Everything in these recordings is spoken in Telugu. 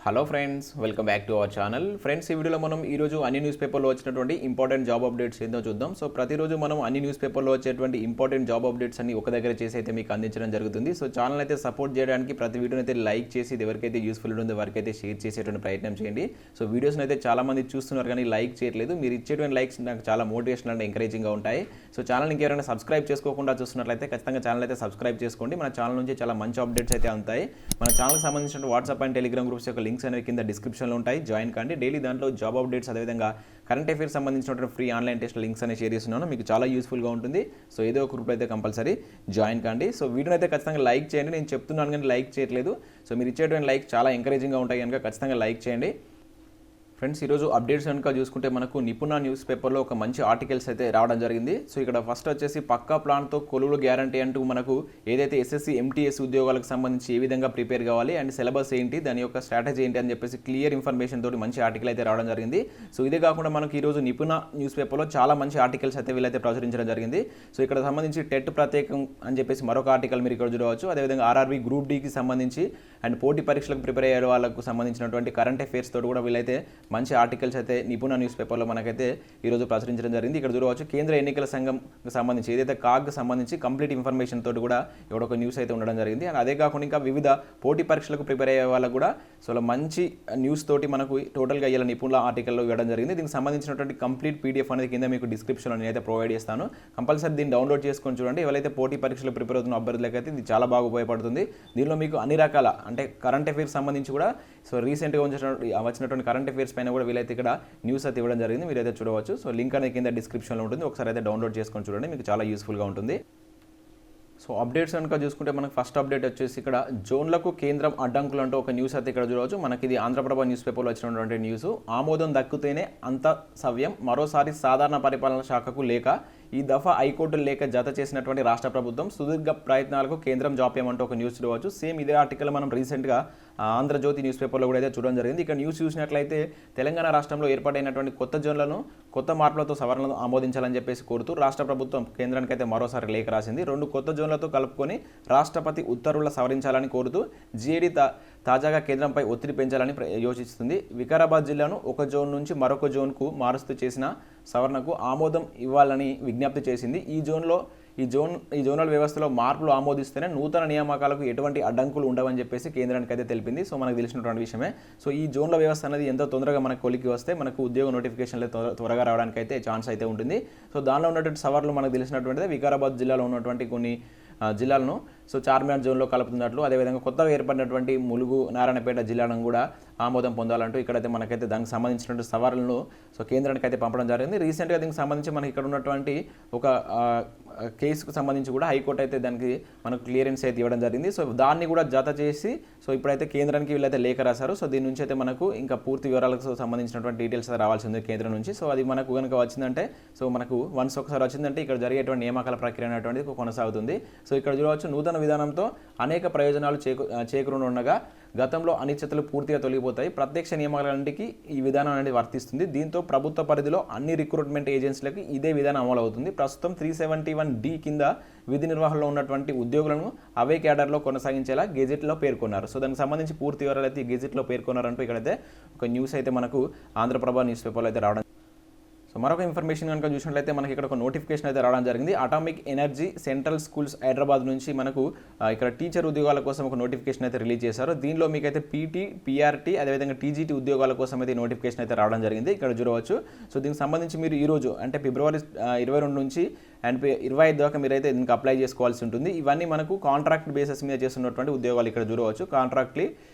Hello friends, welcome back to our channel. Friends, ఈ వీడియోలో మనం ఈరోజు అన్ని న్యూస్ పేపర్లో వచ్చినటువంటి ఇంపార్టెంట్ జాబ్ అప్డేట్స్ ఏందో చూద్దాం. సో ప్రతిరోజు మనం అన్ని న్యూస్ పేపర్లో వచ్చేటువంటి ఇంపార్టెంట్ జాబ్ అప్డేట్స్ అన్ని ఒక దగ్గర చేసి అయితే మీకు అందించడం జరుగుతుంది. సో ఛానల్ అయితే సపోర్ట్ చేయడానికి ప్రతి వీడియోని అయితే లైక్ చేసి ఇది ఎవరికైతే యూస్ఫుల్ ఉందో వారికైతే షేర్ చేసేటువంటి ప్రయత్నం చేయండి. సో వీడియోస్ని అయితే చాలా మంది చూస్తున్నారు కానీ లైక్ చేయట్లేదు. మీరు ఇచ్చేటువంటి లైక్స్ నాకు చాలా మోటివేషనల్ అండ్ ఎంకరేజింగ్గా ఉంటాయి. సో ఛానల్ ఇంకెవరైనా సబ్స్క్రైబ్ చేసుకోకుండా చూస్తున్నట్లయితే ఖచ్చితంగా ఛానల్ అయితే సబ్స్క్రైబ్ చేసుకోండి. మన ఛానల్ నుంచి చాలా మంచి అప్డేట్స్ అయితే ఉంటాయి. మన ఛానల్కి సంబంధించిన వాట్సాప్ అండ్ టెలిగ్రామ్ గ్రూప్స్ యొక్క లింక్స్ అనేవి కింద డిస్క్రిప్షన్లో ఉంటాయి. జాయిన్ కండి. డైలీ దాంట్లో జాబ్ అప్డేట్స్ అదేవిధంగా కరెంట్ అఫైర్స్ సంబంధించినటువంటి ఫ్రీ ఆన్లైన్ టెస్ట్ లింక్స్ అనేవి షేర్ చేస్తున్నాను. మీకు చాలా యూస్ఫుల్గా ఉంటుంది. సో ఏదో ఒక గ్రూప్ అయితే కంపల్సరీ జాయిన్ కండి. సో వీడియోని అయితే ఖచ్చితంగా లైక్ చేయండి. నేను చెప్తున్నాను కానీ లైక్ చేయట్లేదు. సో మీరు ఇచ్చేటువంటి లైక్ చాలా ఎంకరేజింగ్గా ఉంటాయి కనుక ఖచ్చితంగా లైక్ చేయండి. ఫ్రెండ్స్, ఈరోజు అప్డేట్స్ కనుక చూసుకుంటే మనకు నిపుణ న్యూస్ పేపర్లో ఒక మంచి ఆర్టికల్స్ అయితే రావడం జరిగింది. సో ఇక్కడ ఫస్ట్ వచ్చేసి పక్కా ప్లాన్తో కొలువులు గ్యారంటీ అంటూ మనకు ఏదైతే ఎస్ఎస్సి ఎంటీఎస్ ఉద్యోగాలకు సంబంధించి ఏ విధంగా ప్రిపేర్ కావాలి అండ్ సిలబస్ ఏంటి, దాని యొక్క స్ట్రాటజీ ఏంటి అని చెప్పేసి క్లియర్ ఇన్ఫర్మేషన్ తోటి మంచి ఆర్టికల్ అయితే రావడం జరిగింది. సో ఇదే కాకుండా మనకు ఈరోజు నిపుణ న్యూస్ పేపర్లో చాలా మంచి ఆర్టికల్స్ అయితే వీళ్ళైతే ప్రచురించడం జరిగింది. సో ఇక్కడ సంబంధించి టెట్ ప్రత్యేకం అని చెప్పేసి మరొక ఆర్టికల్ మీరు ఇక్కడ చూడవచ్చు. అదేవిధంగా ఆర్ఆర్బీ గ్రూప్ డికి సంబంధించి అండ్ పోటీ పరీక్షలకు ప్రిపేర్ అయ్యే వాళ్ళకు సంబంధించినటువంటి కరెంట్ అఫైర్స్ తోటి కూడా వీళ్ళైతే మంచి ఆర్టికల్స్ అయితే నిపుణ న్యూస్ పేపర్లో మనకైతే ఈరోజు ప్రచురించడం జరిగింది. ఇక్కడ చూడవచ్చు కేంద్ర ఎన్నికల సంఘంకి సంబంధించి ఏదైతే కాగ్కి సంబంధించి కంప్లీట్ ఇన్ఫర్మేషన్ తోటి కూడా ఇక్కడ ఒక న్యూస్ అయితే ఉండడం జరిగింది. అండ్ అదే కాకుండా ఇంకా వివిధ పోటీ పరీక్షలకు ప్రిపేర్ అయ్యే వాళ్ళకు కూడా సో మంచి న్యూస్ తోటి మనకు టోటల్గా ఇలా నిపుణుల ఆర్టికల్లో ఇవ్వడం జరిగింది. దీనికి సంబంధించినటువంటి కంప్లీట్ పీడిఎఫ్ అనేది కింద మీకు డిస్క్రిప్షన్లో నేనైతే ప్రొవైడ్ చేస్తాను. కంపల్సరీ దీన్ని డౌన్లోడ్ చేసుకొని చూడండి. ఎవరైతే పోటీ పరీక్షలు ప్రిపేర్ అవుతున్న అభ్యర్థులకైతే ఇది చాలా బాగా ఉపయోగపడుతుంది. దీనిలో మీకు అన్ని రకాల అంటే కరెంట్ అఫైర్స్ సంబంధించి కూడా సో రీసెంట్గా వచ్చినటువంటి కరెంట్ అఫైర్స్ పైన కూడా వీళ్ళైతే ఇక్కడ న్యూస్ అయితే ఇవ్వడం జరిగింది. మీరు అయితే చూడవచ్చు. సో లింక్ అనేది కింద డిస్క్రిప్షన్లో ఉంటుంది. ఒకసారి అయితే డౌన్లోడ్ చేసుకొని చూడండి, మీకు చాలా యూస్ఫుల్గా ఉంటుంది. సో అప్డేట్స్ కనుక చూసుకుంటే మనకు ఫస్ట్ అప్డేట్ వచ్చేసి ఇక్కడ జోన్లకు కేంద్రం అడ్డంకులు అంటూ ఒక న్యూస్ అయితే ఇక్కడ చూడవచ్చు. మనకి ఇది ఆంధ్రప్రభ న్యూస్ పేపర్లో వచ్చినటువంటి న్యూస్. ఆమోదం దక్కుతేనే అంత సవ్యం, మరోసారి సాధారణ పరిపాలన శాఖకు లేఖ. ఈ దఫా హైకోర్టు లేఖ జత చేసినటువంటి రాష్ట్ర ప్రభుత్వం సుదీర్ఘ ప్రయత్నాలకు కేంద్రం జాప్యం అంటూ ఒక న్యూస్ చూడవచ్చు. సేమ్ ఇదే ఆర్టికల్ మనం రీసెంట్గా ఆంధ్రజ్యోతి న్యూస్ పేపర్లో కూడా అయితే చూడడం జరిగింది. ఇక్కడ న్యూస్ చూసినట్లయితే తెలంగాణ రాష్ట్రంలో ఏర్పాటైనటువంటి కొత్త జోన్లను కొత్త మార్పులతో సవరణలు ఆమోదించాలని చెప్పేసి కోరుతూ రాష్ట్ర ప్రభుత్వం కేంద్రానికి అయితే మరోసారి లేఖ రాసింది. 2 కొత్త జోన్లతో కలుపుకొని రాష్ట్రపతి ఉత్తర్వుల సవరించాలని కోరుతూ జీఏడీ తాజాగా కేంద్రంపై ఒత్తిడి పెంచాలని యోచిస్తుంది. వికారాబాద్ జిల్లాను ఒక జోన్ నుంచి మరొక జోన్కు మారుస్తూ చేసిన సవరణకు ఆమోదం ఇవ్వాలని విజ్ఞప్తి చేసింది. ఈ జోనల్ వ్యవస్థలో మార్పులు ఆమోదిస్తేనే నూతన నియామకాలకు ఎటువంటి అడ్డంకులు ఉండవని చెప్పేసి కేంద్రానికి అయితే తెలిపింది. సో మనకు తెలిసినటువంటి విషయమే. సో ఈ జోన్ల వ్యవస్థ అనేది ఎంతో తొందరగా మనకు కొలికి వస్తే మనకు ఉద్యోగ నోటిఫికేషన్లు త్వరగా రావడానికి అయితే ఛాన్స్ అయితే ఉంటుంది. సో దానిలో ఉన్నటువంటి సవరణలు మనకు తెలిసినటువంటిదే. వికారాబాద్ జిల్లాలో ఉన్నటువంటి కొన్ని జిల్లాలను సో చార్మినార్ జోన్లో కలుపుతున్నట్లు, అదేవిధంగా కొత్తగా ఏర్పడినటువంటి ములుగు నారాయణపేట జిల్లాలను కూడా ఆమోదం పొందాలంటూ ఇక్కడైతే మనకైతే దానికి సంబంధించినటువంటి సవరణలను సో కేంద్రానికి అయితే పంపడం జరిగింది. రీసెంట్గా దీనికి సంబంధించి మనకి ఇక్కడ ఉన్నటువంటి ఒక కేసుకు సంబంధించి కూడా హైకోర్టు అయితే దానికి మనకు క్లియరెన్స్ అయితే ఇవ్వడం జరిగింది. సో దాన్ని కూడా జత చేసి సో ఇప్పుడైతే కేంద్రానికి వీళ్ళైతే లేఖ రాశారు. సో దీని నుంచి అయితే మనకు ఇంకా పూర్తి వివరాలకు సంబంధించినటువంటి డీటెయిల్స్ రావాల్సి ఉంది కేంద్రం నుంచి. సో అది మనకు కనుక వచ్చిందంటే సో మనకు వన్స్ ఒకసారి వచ్చిందంటే ఇక్కడ జరిగేటువంటి నియామకాల ప్రక్రియ అనేటువంటిది కొనసాగుతుంది. సో ఇక్కడ చూడవచ్చు నూతన విధానంతో అనేక ప్రయోజనాలు చేకూరనుండగా గతంలో అనిశ్చితలు పూర్తిగా తొలగిపోతాయి. ప్రత్యక్ష నియామకాలన్నింటికి ఈ విధానం అనేది వర్తిస్తుంది. దీంతో ప్రభుత్వ పరిధిలో అన్ని రిక్రూట్మెంట్ ఏజెన్సీలకు ఇదే విధానం అమలు అవుతుంది. ప్రస్తుతం 371D కింద విధి నిర్వహణలో ఉన్నటువంటి ఉద్యోగులను అవే క్యాడర్లో కొనసాగించేలా గెజెట్లో పేర్కొన్నారు. సో దానికి సంబంధించి పూర్తి వివరాలు అయితే ఈ గెజెట్లో పేర్కొన్నారంటూ ఇక్కడైతే ఒక న్యూస్ అయితే మనకు ఆంధ్రప్రభ న్యూస్ పేపర్లో అయితే రావడం. సో మరొక ఇన్ఫర్మేషన్ కనుక చూసినట్లయితే మనకి ఇక్కడ ఒక నోటిఫికేషన్ అయితే రావడం జరిగింది. Atomic energy central schools Hyderabad నుంచి మనకు ఇక్కడ టీచర్ ఉద్యోగాల కోసం ఒక నోటిఫికేషన్ అయితే రిలీజ్ చేశారు. దీనిలో మీకు అయితే పీటీ, పీఆర్టీ అదేవిధంగా టీజీటీ ఉద్యోగాల కోసం అయితే నోటిఫికేషన్ అయితే రావడం జరిగింది. ఇక్కడ చూడవచ్చు. సో దీనికి సంబంధించి మీరు ఈరోజు అంటే ఫిబ్రవరి 22 నుంచి అండ్ 25 దాకా మీరైతే దీనికి అప్లై చేసుకోవాల్సి ఉంటుంది. ఇవన్నీ మనకు కాంట్రాక్ట్ బేసిస్ మీద చేస్తున్నటువంటి ఉద్యోగాలు ఇక్కడ చూడవచ్చు. కాంట్రాక్ట్లీ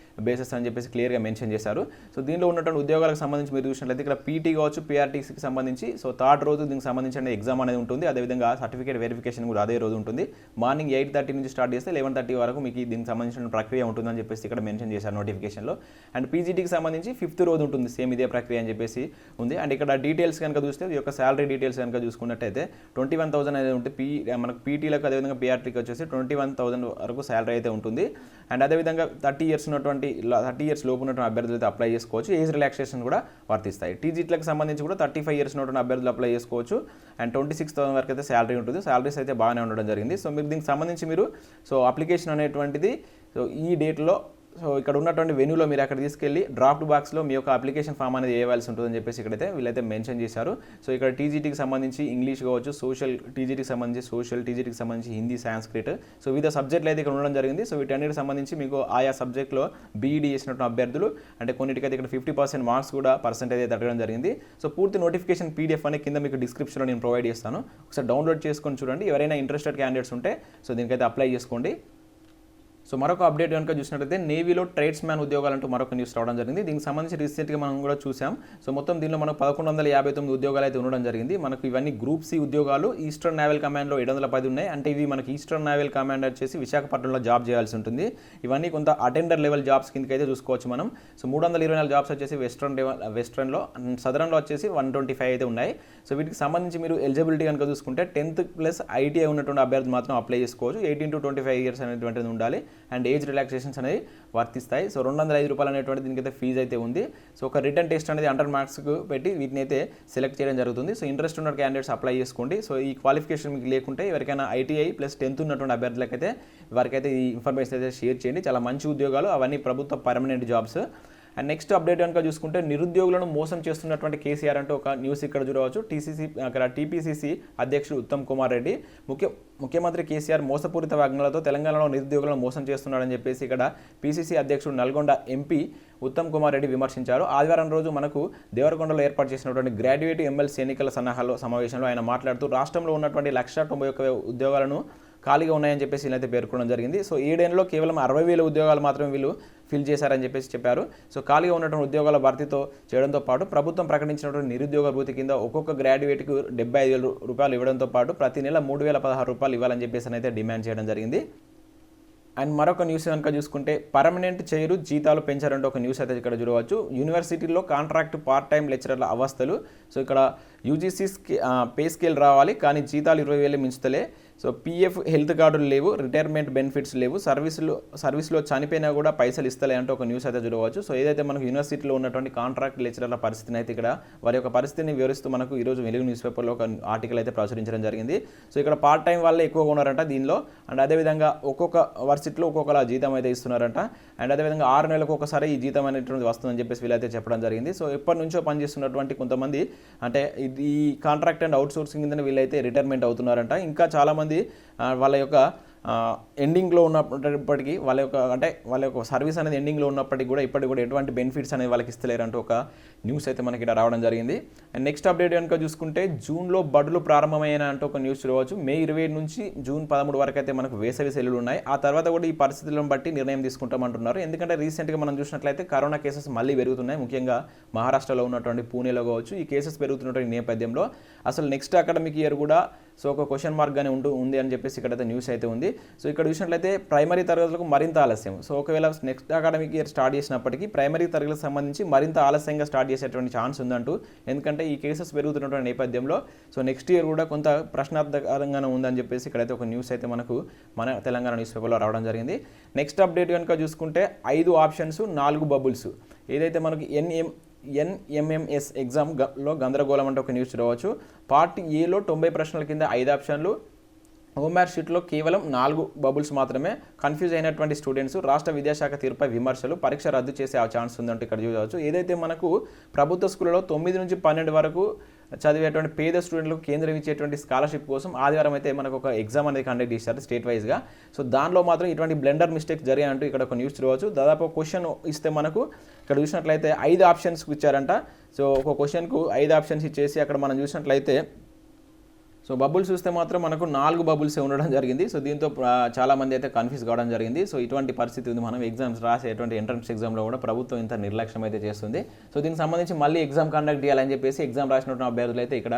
బేసిస్ అని చెప్పేసి క్లియర్గా మెన్షన్ చేశారు. సో దీనిలో ఉన్నటువంటి ఉద్యోగాలకు సంబంధించి మీరు చూసినట్లయితే ఇక్కడ పీటీ కావచ్చు, పీఆర్టీసీకి సంబంధించి సో థర్డ్ రోజు దీనికి సంబంధించిన ఎగ్జామ్ అనేది ఉంటుంది. అదేవిధంగా సర్టిఫికేట్ వెరిఫికేషన్ కూడా అదే రోజు ఉంటుంది. మార్నింగ్ 8:30 నుంచి స్టార్ట్ చేస్తే 11:30 వరకు మీకు దీనికి సంబంధించిన ప్రక్రియ ఉంటుందని చెప్పేసి ఇక్కడ మెన్షన్ చేశారు నోటిఫికేషన్లో. అండ్ పీజీటీకి సంబంధించి 5th రోజు ఉంటుంది, సేమ్ ఇదే ప్రక్రియ అని చెప్పేసి ఉంది. అండ్ ఇక్కడ డీటెయిల్స్ కనుక చూస్తే ఈ యొక్క శాలరీ డీటెయిల్స్ కనుక చూసుకున్నట్టయితే 21,000 అనేది ఉంటుంది. మనకు పీటీలకు అదేవిధంగా పీఆర్టీకి వచ్చేసి 21,000 వరకు శాలరీ అయితే ఉంటుంది. అండ్ అదేవిధంగా 30 years ఉన్నటువంటి 30 years లోపు ఉన్నటువంటి అభ్యర్థులు అయితే అప్లై చేసుకోవచ్చు. ఏజ్ రిలాక్సేషన్ కూడా వర్తిస్తాయి. టీజీట్లకు సంబంధించి కూడా 35 years ఉన్నటువంటి అభ్యర్థులు అప్లై చేసుకోవచ్చు. అండ్ 26,000 వరకు అయితే శాలరీ ఉంటుంది. శాలరీస్ అయితే బాగానే ఉండడం జరిగింది. సో మీరు దీనికి సంబంధించి మీరు సో అప్లికేషన్ అనేటువంటిది సో ఈ డేట్లో సో ఇక్కడ ఉన్నటువంటి వెన్యూలో మీరు అక్కడ తీసుకెళ్ళి డ్రాఫ్ట్ బాక్స్లో మీ యొక్క అప్లికేషన్ ఫామ్ అనేది వేయవలసి ఉంటుందని చెప్పేసి ఇక్కడైతే వీళ్ళైతే మెన్షన్ చేశారు. సో ఇక్కడ టీజీటీకి సంబంధించి ఇంగ్లీష్ కావచ్చు, సోషల్, టీజీటీకి సంబంధించి సోషల్, టీజీటీకి సంబంధించి హిందీ, సాంస్క్రిట్, సో వివిధ సబ్జెక్టులు అయితే ఇక్కడ ఉండడం జరిగింది. సో వీటన్నిటికి సంబంధించి మీకు ఆయా సబ్జెక్ట్లో బీఈడీ చేసినటువంటి అభ్యర్థులు అంటే కొన్నిటికైతే ఇక్కడ 50% మార్క్స్ కూడా పర్సెంటేజ్ అయితే అడగడం జరిగింది. సో పూర్తి నోటిఫికేషన్ పీడిఎఫ్ అనేది కింద మీకు డిస్క్రిప్షన్లో నేను ప్రొవైడ్ చేస్తాను, ఒకసారి డౌన్లోడ్ చేసుకొని చూడండి. ఎవరైనా ఇంట్రెస్టెడ్ క్యాండిడేట్స్ ఉంటే సో దీనికైతే అప్లై చేసుకోండి. సో మరొక అప్డేట్ కనుక చూసినట్లయితే నేవీలో ట్రేడ్స్ మ్యాన్ ఉద్యోగాలంటూ మరొక న్యూస్ రావడం జరిగింది. దీనికి సంబంధించి రీసెంట్గా మనం కూడా చూసాం. సో మొత్తం దీనిలో మనకు 1159 ఉద్యోగాలు అయితే ఉండడం జరిగింది. మనకు ఇవన్నీ గ్రూప్ సి ఉద్యోగాలు. ఈస్టర్న్ నేవల్ కమాండ్లో 710 ఉన్నాయి. అంటే ఇవి మనకి ఈస్టర్న్ నేవల్ కమాండ్ వచ్చేసి విశాఖపట్నంలో జాబ్ చేయాల్సి ఉంటుంది. ఇవన్నీ కొంత అటెండర్ లెవెల్ జాబ్స్ కిందకి అయితే చూసుకోవచ్చు మనం. సో 324 జాబ్స్ వచ్చేసి వెస్ట్రన్లో, సదరన్లో వచ్చేసి 125 అయితే ఉన్నాయి. సో వీటికి సంబంధించి మీరు ఎలిజిబిలిటీ కనుక చూసుకుంటే 10th ప్లస్ ఐటీఐ ఉన్నటువంటి అభ్యర్థి మాత్రం అప్లై చేసుకోవచ్చు. 18 to 25 ఇయర్స్ అనేటువంటిది ఉండాలి అండ్ ఏజ్ రిలాక్సేషన్స్ అనేవి వర్తిస్తాయి. సో 205 రూపాయలు అనేటువంటి దీనికైతే ఫీజు అయితే ఉంది. సో ఒక రిటర్న్ టెస్ట్ అనేది 100 మార్క్స్కు పెట్టి వీటిని అయితే సెలెక్ట్ చేయడం జరుగుతుంది. సో ఇంట్రెస్ట్ ఉన్న క్యాండిడేట్స్ అప్లై చేసుకోండి. సో ఈ క్వాలిఫికేషన్ మీకు లేకుంటే ఎవరికైనా ఐటీఐ ప్లస్ 10th ఉన్నటువంటి అభ్యర్థులకైతే వారికైతే ఈ ఇన్ఫర్మేషన్ అయితే షేర్ చేయండి. చాలా మంచి ఉద్యోగాలు, అవన్నీ ప్రభుత్వ permanent jobs. And next update కనుక చూసుకుంటే నిరుద్యోగులను మోసం చేస్తున్నటువంటి కేసీఆర్ అంటే ఒక న్యూస్ ఇక్కడ చూడవచ్చు. అక్కడ టీపీసీసీ అధ్యక్షుడు ఉత్తమ్ కుమార్ రెడ్డి ముఖ్యమంత్రి కేసీఆర్ మోసపూరిత వాగ్దానాలతో తెలంగాణలో నిరుద్యోగులను మోసం చేస్తున్నాడని చెప్పేసి ఇక్కడ పీసీసీ అధ్యక్షుడు నల్గొండ ఎంపీ ఉత్తమ్ కుమార్ రెడ్డి విమర్శించారు. ఆదివారం రోజు మనకు దేవరకొండలో ఏర్పాటు చేసినటువంటి గ్రాడ్యుయేట్ ఎమ్మెల్సీ ఎన్నికల సమావేశంలో ఆయన మాట్లాడుతూ రాష్ట్రంలో ఉన్నటువంటి 191,000 ఉద్యోగాలను ఖాళీగా ఉన్నాయని చెప్పేసి వీళ్ళైతే పేర్కొనడం జరిగింది. సో 7 ఏళ్లలో కేవలం 60,000 ఉద్యోగాలు మాత్రమే వీళ్ళు ఫిల్ చేశారని చెప్పేసి చెప్పారు. సో ఖాళీగా ఉన్నటువంటి ఉద్యోగాల భర్తీతో చేయడంతో పాటు ప్రభుత్వం ప్రకటించినటువంటి నిరుద్యోగ భృతి కింద ఒక్కొక్క గ్రాడ్యుయేట్కు 75,000 రూపాయలు ఇవ్వడంతో పాటు ప్రతి నెల 3,016 రూపాయలు ఇవ్వాలని చెప్పేసి అయితే డిమాండ్ చేయడం జరిగింది. అండ్ మరొక న్యూస్ కనుక చూసుకుంటే పర్మనెంట్ చేయరు, జీతాలు పెంచారంటే ఒక న్యూస్ అయితే ఇక్కడ చూడవచ్చు. యూనివర్సిటీలో కాంట్రాక్ట్ పార్ట్ టైం లెక్చరర్ల అవస్థలు. సో ఇక్కడ యూజీసీ పే స్కేల్ రావాలి కానీ జీతాలు 20,000 మించుతలే. సో పీఎఫ్ హెల్త్ కార్డులు లేవు, రిటైర్మెంట్ బెనిఫిట్స్ లేవు, సర్వీస్లో చనిపోయినా కూడా పైసలు ఇస్తలే అంటే ఒక న్యూస్ అయితే చూడవచ్చు. సో ఏదైతే మనకు యూనివర్సిటీలో ఉన్నటువంటి కాంట్రాక్ట్ లెక్చరర్ల పరిస్థితిని అయితే ఇక్కడ వారి యొక్క పరిస్థితిని వివరిస్తూ మనకు ఈరోజు వెలుగు న్యూస్ పేపర్లో ఒక ఆర్టికల్ అయితే ప్రచురించడం జరిగింది. సో ఇక్కడ పార్ట్ టైం వాళ్ళే ఎక్కువగా ఉన్నారంట దీనిలో. అండ్ అదేవిధంగా ఒక్కొక్క వర్సిటీలో ఒక్కొక్కలా జీతం అయితే ఇస్తున్నారంట. అండ్ అదేవిధంగా 6 నెలలకు ఒకసారి ఈ జీతం అనేటువంటిది వస్తుందని చెప్పేసి వీళ్ళైతే చెప్పడం జరిగింది. సో ఎప్పటి నుంచో పనిచేస్తున్నటువంటి కొంతమంది అంటే ఈ కాంట్రాక్ట్ అండ్ అవుట్ సోర్సింగ్ కింద వీళ్ళైతే రిటైర్మెంట్ అవుతున్నారంట. ఇంకా చాలామంది వాళ్ళ యొక్క ఎండింగ్లో ఉన్నప్పటికీ వాళ్ళ యొక్క సర్వీస్ అనేది ఎండింగ్లో ఉన్నప్పటికీ కూడా ఇప్పటికి కూడా ఎటువంటి బెనిఫిట్స్ అనేది వాళ్ళకి ఇస్తలేరు అంటూ ఒక న్యూస్ అయితే మనకి ఇక్కడ రావడం జరిగింది. అండ్ నెక్స్ట్ అప్డేట్ కనుక చూసుకుంటే జూన్లో బడులు ప్రారంభమైన అంటూ ఒక న్యూస్ చూడవచ్చు. మే 27 నుంచి జూన్ 13 వరకు అయితే మనకు వేసవి సెలవులు ఉన్నాయి. ఆ తర్వాత కూడా ఈ పరిస్థితులను బట్టి నిర్ణయం తీసుకుంటామంటున్నారు. ఎందుకంటే రీసెంట్గా మనం చూసినట్లయితే కరోనా కేసెస్ మళ్ళీ పెరుగుతున్నాయి. ముఖ్యంగా మహారాష్ట్రలో ఉన్నటువంటి పూణేలో కావచ్చు. ఈ కేసెస్ పెరుగుతున్నటువంటి నేపథ్యంలో అసలు నెక్స్ట్ అకాడమిక్ ఇయర్ కూడా సో ఒక క్వశ్చన్ మార్క్గానే ఉంది అని చెప్పేసి ఇక్కడైతే న్యూస్ అయితే ఉంది. సో ఇక్కడ చూసినట్లయితే ప్రైమరీ తరగతులకు మరింత ఆలస్యం. సో ఒకవేళ నెక్స్ట్ అకాడమిక్ ఇయర్ స్టార్ట్ చేసినప్పటికీ ప్రైమరీ తరగతులకు సంబంధించి మరింత ఆలస్యంగా స్టార్ట్ చేసేటువంటి ఛాన్స్ ఉందంటూ. ఎందుకంటే ఈ కేసెస్ పెరుగుతున్నటువంటి నేపథ్యంలో సో నెక్స్ట్ ఇయర్ కూడా కొంత ప్రశ్నార్థకరంగానే ఉందని చెప్పేసి ఇక్కడైతే ఒక న్యూస్ అయితే మనకు మన తెలంగాణ న్యూస్ పేపర్లో రావడం జరిగింది. నెక్స్ట్ అప్డేట్ కనుక చూసుకుంటే 5 ఆప్షన్స్ 4 బబుల్స్. ఏదైతే మనకి ఎన్ఎంఎంఎస్ ఎగ్జామ్లో గందరగోళం అంటే ఒక న్యూస్ రావచ్చు. పార్ట్ ఏలో 90 ప్రశ్నల కింద 5 ఆప్షన్లు, హోంవర్క్ షీట్లో కేవలం 4 బబుల్స్ మాత్రమే. కన్ఫ్యూజ్ అయినటువంటి స్టూడెంట్స్ రాష్ట్ర విద్యాశాఖ తీరుపై విమర్శలు, పరీక్ష రద్దు చేసే ఆ ఛాన్స్ ఉందంటే ఇక్కడ చూడవచ్చు. ఏదైతే మనకు ప్రభుత్వ స్కూళ్ళలో 9 నుంచి 12 వరకు చదివేటువంటి పేద స్టూడెంట్లకు కేంద్రం ఇచ్చేటువంటి స్కాలర్షిప్ కోసం ఆదివారం అయితే మనకు ఒక ఎగ్జామ్ అనేది కండక్ట్ చేశారు స్టేట్ వైజ్గా. సో దానిలో మాత్రం ఇటువంటి బ్లెండర్ మిస్టేక్స్ జరిగాయంటూ ఇక్కడ ఒక న్యూస్ చూడవచ్చు. దాదాపు క్వశ్చన్ ఇస్తే మనకు ఇక్కడ చూసినట్లయితే 5 ఆప్షన్స్ ఇచ్చారంట. సో ఒక క్వశ్చన్కు 5 ఆప్షన్స్ ఇచ్చేసి అక్కడ మనం చూసినట్లయితే సో బబుల్స్ చూస్తే మాత్రం మనకు 4 బబుల్స్ ఉండడం జరిగింది. సో దీంతో చాలామంది అయితే కన్ఫ్యూజ్ కావడం జరిగింది. సో ఇటువంటి పరిస్థితి ఉంది. మనం ఎగ్జామ్స్ రాసేటువంటి ఎంట్రన్స్ ఎగ్జామ్లో కూడా ప్రభుత్వం ఇంత నిర్లక్ష్యం అయితే చేస్తుంది. సో దీనికి సంబంధించి మళ్ళీ ఎగ్జామ్ కండక్ట్ చేయాలని చెప్పేసి ఎగ్జామ్ రాసినటువంటి అభ్యర్థులు అయితే ఇక్కడ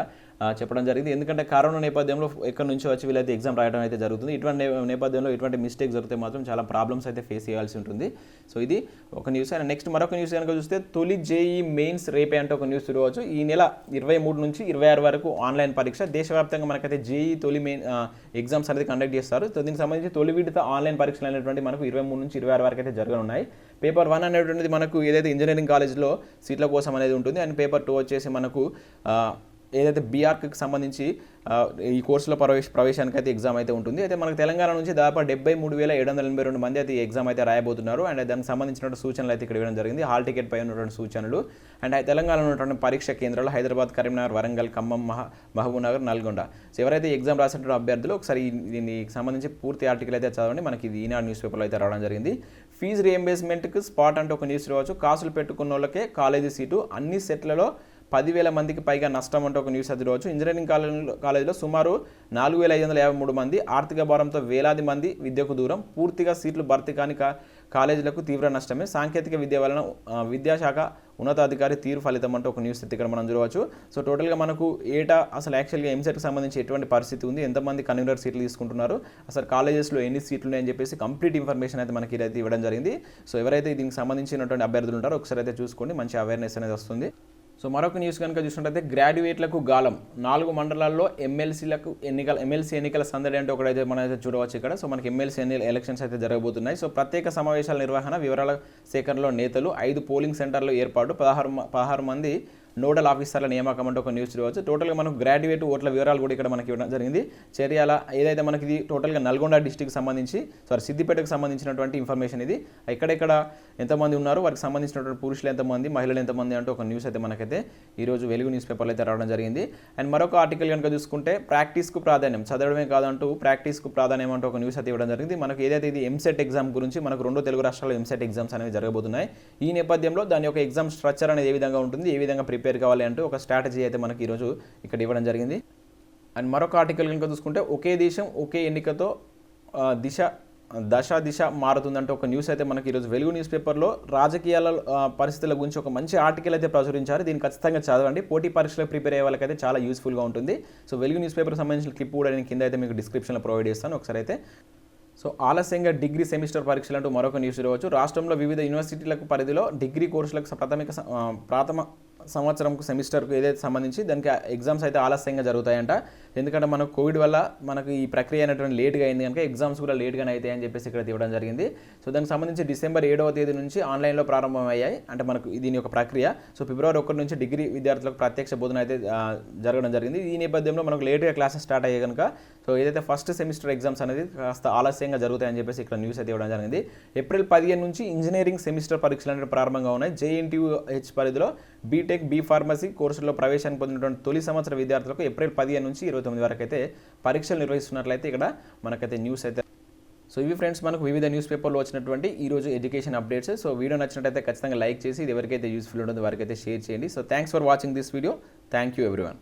చెప్పడం జరిగింది. ఎందుకంటే కరోనా నేపథ్యంలో ఎక్కడి నుంచో వచ్చి వీళ్ళైతే ఎగ్జామ్ రాయడం అయితే జరుగుతుంది. ఇటువంటి నేపథ్యంలో ఇటువంటి మిస్టేక్స్ జరిగితే మాత్రం చాలా ప్రాబ్లమ్స్ అయితే ఫేస్ చేయాల్సి ఉంటుంది. సో ఇది ఒక న్యూస్. అండ్ నెక్స్ట్ మరొక న్యూస్ కనుక చూస్తే తొలి జేఈ మెయిన్స్ రేపే అంటే ఒక న్యూస్ చూడవచ్చు. ఈ నెల 23 నుంచి 26 వరకు ఆన్లైన్ పరీక్ష. దేశవ్యాప్తంగా మనకైతే జేఈ తొలి మెయిన్ ఎగ్జామ్స్ అనేది కండక్ట్ చేస్తారు. సో దీనికి సంబంధించి తొలి విడత ఆన్లైన్ పరీక్షలు అనేటువంటి మనకు 23 నుంచి 26 వరకు అయితే జరగనున్నాయి. పేపర్ 1 అనేటువంటిది మనకు ఏదైతే ఇంజనీరింగ్ కాలేజ్లో సీట్ల కోసం అనేది ఉంటుంది. అండ్ పేపర్ 2 వచ్చేసి మనకు ఏదైతే బీఆర్కి సంబంధించి ఈ కోర్సులో ప్రవేశానికి అయితే ఎగ్జామ్ అయితే ఉంటుంది. అయితే మనకు తెలంగాణ నుంచి దాదాపు 73,782 మంది అయితే ఈ ఎగ్జామ్ అయితే రాయబోతున్నారు. అండ్ దానికి సంబంధించిన సూచనలు అయితే ఇక్కడ ఇవ్వడం జరిగింది. హాల్ టికెట్ పై ఉన్నటువంటి సూచనలు అండ్ తెలంగాణలో ఉన్నటువంటి పరీక్ష కేంద్రాలు హైదరాబాద్, కరీంనగర్, వరంగల్, ఖమ్మం, మహబూబ్నగర్, నల్గొండ. సో ఎవరైతే ఎగ్జామ్ రాసినటువంటి అభ్యర్థులు ఒకసారి దీనికి సంబంధించి పూర్తి ఆర్టికల్ అయితే చదవండి. మనకి ఇది ఈనాడు న్యూస్ పేపర్లో అయితే రావడం జరిగింది. ఫీజు రియంబర్స్మెంట్కి స్పాట్ అంటే ఒక న్యూస్ రావచ్చు. కాసులు పెట్టుకున్న వాళ్ళకే కాలేజీ సీటు, అన్ని సెట్లలో 10,000 మందికి పైగా నష్టం అంటే ఒక న్యూస్ చదివచ్చు. ఇంజనీరింగ్ కాలేజీలో సుమారు 4,553 మంది, ఆర్థిక భారంతో వేలాది మంది విద్యకు దూరం, పూర్తిగా సీట్లు భర్తీ కాని కాలేజీలకు తీవ్ర నష్టమే, సాంకేతిక విద్య వలన విద్యాశాఖ ఉన్నతాధికారి తీరు ఫలితం అంటే ఒక న్యూస్ అయితే ఇక్కడ మనం చూడవచ్చు. సో టోటల్గా మనకు ఏటా అసలు యాక్చువల్గా ఎంసెట్కి సంబంధించి ఎటువంటి పరిస్థితి ఉంది, ఎంతమంది కన్వీనర్ సీట్లు తీసుకుంటున్నారు, అసలు కాలేజెస్లో ఎన్ని సీట్లు ఉన్నాయని చెప్పేసి కంప్లీట్ ఇన్ఫర్మేషన్ అయితే మనకి ఇదైతే ఇవ్వడం జరిగింది. సో ఎవరైతే దీనికి సంబంధించినటువంటి అభ్యర్థులు ఉంటారో ఒకసారి అయితే చూసుకోండి, మంచి అవేర్నెస్ అనేది వస్తుంది. సో మరొక న్యూస్ కనుక చూసినట్టయితే గ్రాడ్యుయేట్లకు గాలం, 4 మండలాల్లో ఎమ్మెల్సీ ఎన్నికల సందడి అంటే ఒకటైతే మనం అయితే చూడవచ్చు ఇక్కడ. సో మనకి ఎమ్మెల్సీ ఎలక్షన్స్ అయితే జరగబోతున్నాయి. సో ప్రత్యేక సమావేశాల నిర్వహణ, వివరాల సేకరణలో నేతలు, 5 పోలింగ్ సెంటర్ల ఏర్పాటు, 16 మంది నోడల్ ఆఫీసర్ల నియామకం అంటే ఒక న్యూస్ చూడవచ్చు. టోటల్గా మనకు గ్రాడ్యుయేట్ ఓట్ల వివరాలు కూడా ఇక్కడ మనకి ఇవ్వడం జరిగింది. చర్యాల ఏదైతే మనకి ఇది టోటల్గా నల్గొండ డిస్టిక్కి సంబంధించి సిద్దిపేటకు సంబంధించినటువంటి ఇన్ఫర్మేషన్ ఇది. ఎక్కడెక్కడ ఎంతమంది ఉన్నారు, వారికి సంబంధించినటువంటి పురుషులు ఎంతమంది, మహిళలు ఎంతమంది అంటే ఒక న్యూస్ అయితే మనకైతే ఈరోజు వెలుగు న్యూస్ పేపర్లో అయితే రావడం జరిగింది. అండ్ మరొక ఆర్టికల్ కనుక చూసుకుంటే ప్రాక్టీస్కు ప్రాధాన్యం, చదవడమే కాదంటూ ప్రాక్టీస్కు ప్రాధాన్యం అంటూ ఒక న్యూస్ అయితే ఇవ్వడం జరిగింది. మనకు ఏదైతే ఇది ఎంసెట్ ఎగ్జామ్ గురించి మనకు 2 తెలుగు రాష్ట్రాల్లో ఎంసెట్ ఎగ్జామ్స్ అనేవి జరగబోతున్నాయి. ఈ నేపథ్యంలో దాని యొక్క ఎగ్జామ్ స్ట్రక్చర్ అనేది ఏ విధంగా ఉంటుంది, ఏ విధంగా ప్రిపేర్ కావాలి అంటూ ఒక స్ట్రాటజీ అయితే మనకి ఈరోజు ఇక్కడ ఇవ్వడం జరిగింది. అండ్ మరొక ఆర్టికల్ కనుక చూసుకుంటే ఒకే దేశం ఒకే ఎన్నికతో దిశ మారుతుందంటే ఒక న్యూస్ అయితే మనకి ఈరోజు వెలుగు న్యూస్ పేపర్లో రాజకీయాల పరిస్థితుల గురించి ఒక మంచి ఆర్టికల్ అయితే ప్రచురించారు. దీన్ని ఖచ్చితంగా చదవండి, పోటీ పరీక్షలకు ప్రిపేర్ అయ్యే వాళ్ళకైతే చాలా యూస్ఫుల్గా ఉంటుంది. సో వెలుగు న్యూస్ పేపర్కి సంబంధించిన క్లిప్ కూడా నేను కింద అయితే మీకు డిస్క్రిప్షన్లో ప్రొవైడ్ చేస్తాను, ఒకసారి అయితే. సో ఆలస్యంగా డిగ్రీ సెమిస్టర్ పరీక్షలు అంటూ మరొక న్యూస్ ఇవ్వచ్చు. రాష్ట్రంలో వివిధ యూనివర్సిటీలకు పరిధిలో డిగ్రీ కోర్సులకు ప్రాథమ సంవత్సరంకు సెమిస్టర్కు ఏదైతే సంబంధించి దానికి ఎగ్జామ్స్ అయితే ఆలస్యంగా జరుగుతాయంట. ఎందుకంటే మనకు కోవిడ్ వల్ల మనకు ఈ ప్రక్రియ అనేటువంటి లేట్గా అయింది కనుక ఎగ్జామ్స్ కూడా లేట్గానే అవుతాయి అని చెప్పేసి ఇక్కడ ఇవ్వడం జరిగింది. సో దానికి సంబంధించి డిసెంబర్ 7వ తేదీ నుంచి ఆన్లైన్లో ప్రారంభమయ్యాయి అంటే మనకు దీని యొక్క ప్రక్రియ. సో ఫిబ్రవరి 1 నుంచి డిగ్రీ విద్యార్థులకు ప్రత్యక్ష బోధన అయితే జరగడం జరిగింది. ఈ నేపథ్యంలో మనకు లేట్గా క్లాసెస్ స్టార్ట్ అయ్యాయి కనుక సో ఏదైతే ఫస్ట్ సెమిస్టర్ ఎగ్జామ్స్ అనేది కాస్త ఆలస్యంగా జరుగుతాయని చెప్పేసి ఇక్కడ న్యూస్ అయితే ఇవ్వడం జరిగింది. ఏప్రిల్ 15 నుంచి ఇంజనీరింగ్ సెమిస్టర్ పరీక్షలు అనేవి ప్రారంభంగా ఉన్నాయి. JNTUH పరిధిలో బీటెక్, బీ ఫార్మసీ కోర్సుల్లో ప్రవేశానికి పొందినటువంటి తొలి సంవత్సర విద్యార్థులకు ఏప్రిల్ 15 నుంచి 29 వరకు అయితే పరీక్షలు నిర్వహిస్తున్నట్లయితే ఇక్కడ మనకైతే న్యూస్ అయితే. సో ఇవి ఫ్రెండ్స్ మనకు వివిధ న్యూస్ పేపర్లో వచ్చినటువంటి ఈరోజు ఎడ్యుకేషన్ అప్డేట్స్. సో వీడియో నచ్చినట్టయితే ఖచ్చితంగా లైక్ చేసి ఇది ఎవరికైతే యూస్ఫుల్ ఉంటుందో వారికైతే షేర్ చేయండి. So thanks for watching this video. Thank you everyone.